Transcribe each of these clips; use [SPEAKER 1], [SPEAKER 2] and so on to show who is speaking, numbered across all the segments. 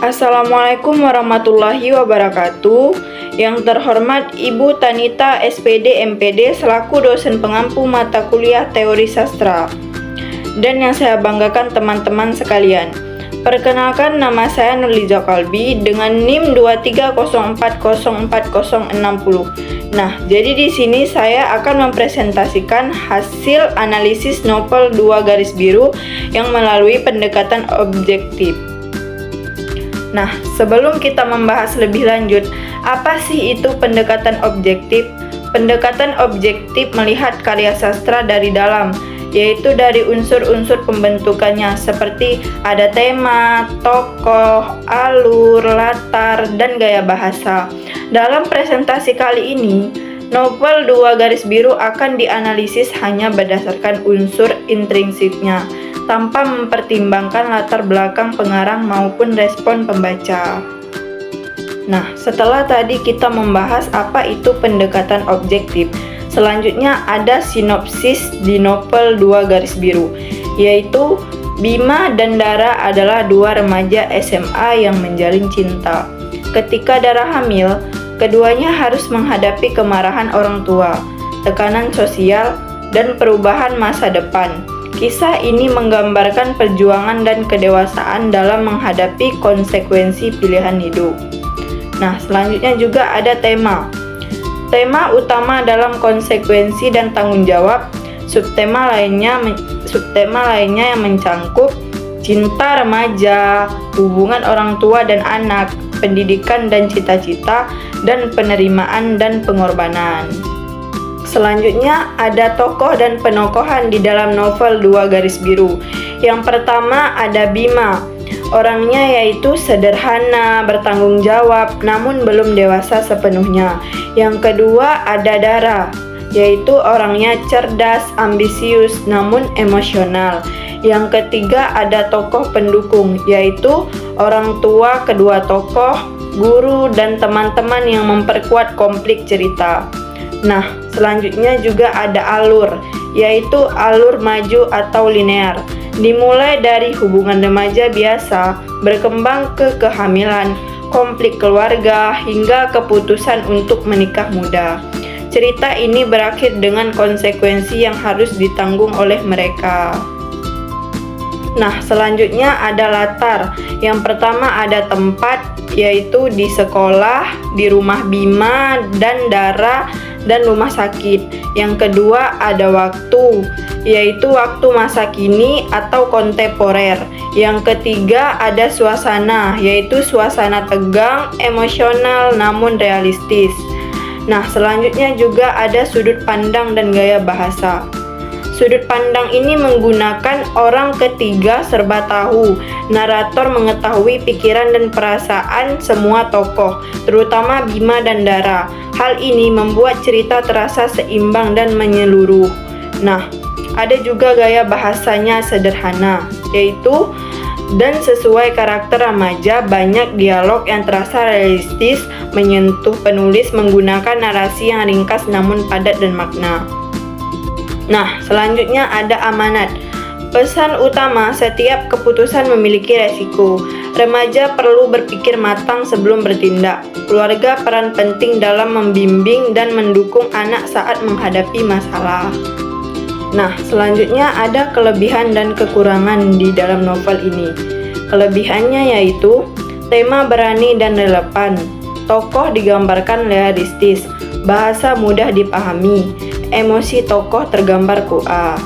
[SPEAKER 1] Assalamualaikum warahmatullahi wabarakatuh. Yang terhormat Ibu Tanita SPD MPD selaku dosen pengampu mata kuliah teori sastra. Dan yang saya banggakan teman-teman sekalian. Perkenalkan, nama saya Nurliza Kalbi dengan NIM 230404060. Nah, jadi di sini saya akan mempresentasikan hasil analisis novel 2 garis biru yang melalui pendekatan objektif. Nah, sebelum kita membahas lebih lanjut, apa sih itu pendekatan objektif? Pendekatan objektif melihat karya sastra dari dalam, yaitu dari unsur-unsur pembentukannya seperti ada tema, tokoh, alur, latar, dan gaya bahasa. Dalam presentasi kali ini, novel 2 garis biru akan dianalisis hanya berdasarkan unsur intrinsiknya, tanpa mempertimbangkan latar belakang pengarang maupun respon pembaca. Nah, setelah tadi kita membahas apa itu pendekatan objektif, selanjutnya ada sinopsis di novel 2 garis biru, yaitu Bima dan Dara adalah 2 remaja SMA yang menjalin cinta. Ketika Dara hamil, keduanya harus menghadapi kemarahan orang tua, tekanan sosial, dan perubahan masa depan. Kisah ini menggambarkan perjuangan dan kedewasaan dalam menghadapi konsekuensi pilihan hidup. Nah, selanjutnya juga ada tema. Tema utama dalam konsekuensi dan tanggung jawab. Subtema lainnya yang mencangkup cinta remaja, hubungan orang tua dan anak, pendidikan dan cita-cita, dan penerimaan dan pengorbanan. Selanjutnya ada tokoh dan penokohan di dalam novel 2 garis biru. Yang pertama ada Bima. Orangnya yaitu sederhana, bertanggung jawab, namun belum dewasa sepenuhnya. Yang kedua ada Dara, yaitu orangnya cerdas, ambisius, namun emosional. Yang ketiga ada tokoh pendukung, yaitu orang tua kedua tokoh, guru, dan teman-teman yang memperkuat konflik cerita. Nah, selanjutnya juga ada alur, yaitu alur maju atau linear. Dimulai dari hubungan remaja biasa, berkembang ke kehamilan, konflik keluarga, hingga keputusan untuk menikah muda. Cerita ini berakhir dengan konsekuensi yang harus ditanggung oleh mereka. Nah, selanjutnya ada latar. Yang pertama ada tempat, yaitu di sekolah, di rumah Bima dan Dara, dan rumah sakit. Yang kedua ada waktu, yaitu waktu masa kini atau kontemporer. Yang ketiga ada suasana, yaitu suasana tegang, emosional, namun realistis. Nah, selanjutnya juga ada sudut pandang dan gaya bahasa. Sudut pandang ini menggunakan orang ketiga serba tahu. Narator mengetahui pikiran dan perasaan semua tokoh, terutama Bima dan Dara. Hal ini membuat cerita terasa seimbang dan menyeluruh. Nah, ada juga gaya bahasanya sederhana, yaitu dan sesuai karakter remaja, banyak dialog yang terasa realistis, menyentuh penulis menggunakan narasi yang ringkas namun padat dan makna. Nah, selanjutnya ada amanat. Pesan utama, setiap keputusan memiliki resiko. Remaja perlu berpikir matang sebelum bertindak. Keluarga peran penting dalam membimbing dan mendukung anak saat menghadapi masalah. Nah, selanjutnya ada kelebihan dan kekurangan di dalam novel ini. Kelebihannya yaitu tema berani dan relevan, tokoh digambarkan realistis, bahasa mudah dipahami, emosi tokoh tergambar kuat.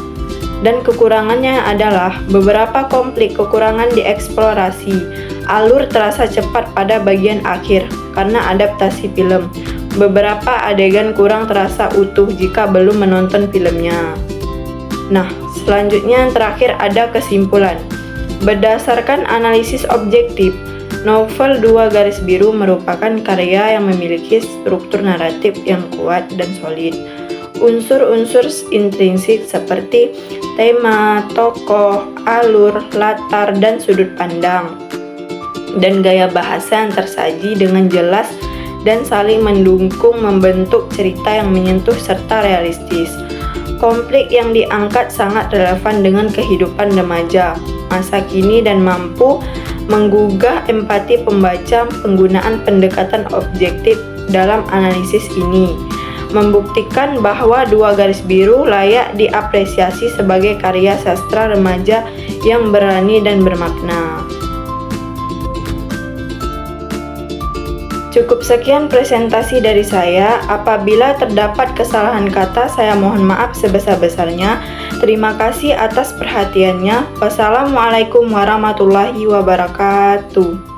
[SPEAKER 1] Dan kekurangannya adalah beberapa konflik kekurangan dieksplorasi, alur terasa cepat pada bagian akhir karena adaptasi film. Beberapa adegan kurang terasa utuh jika belum menonton filmnya. Nah, selanjutnya yang terakhir ada kesimpulan. Berdasarkan analisis objektif, novel 2 garis biru merupakan karya yang memiliki struktur naratif yang kuat dan solid. Unsur-unsur intrinsik seperti tema, tokoh, alur, latar, dan sudut pandang, dan gaya bahasa yang tersaji dengan jelas dan saling mendukung membentuk cerita yang menyentuh serta realistis. Konflik yang diangkat sangat relevan dengan kehidupan remaja masa kini dan mampu menggugah empati pembaca penggunaan pendekatan objektif dalam analisis ini, membuktikan bahwa Dua Garis Biru layak diapresiasi sebagai karya sastra remaja yang berani dan bermakna. Cukup sekian presentasi dari saya. Apabila terdapat kesalahan kata, saya mohon maaf sebesar-besarnya. Terima kasih atas perhatiannya. Wassalamualaikum warahmatullahi wabarakatuh.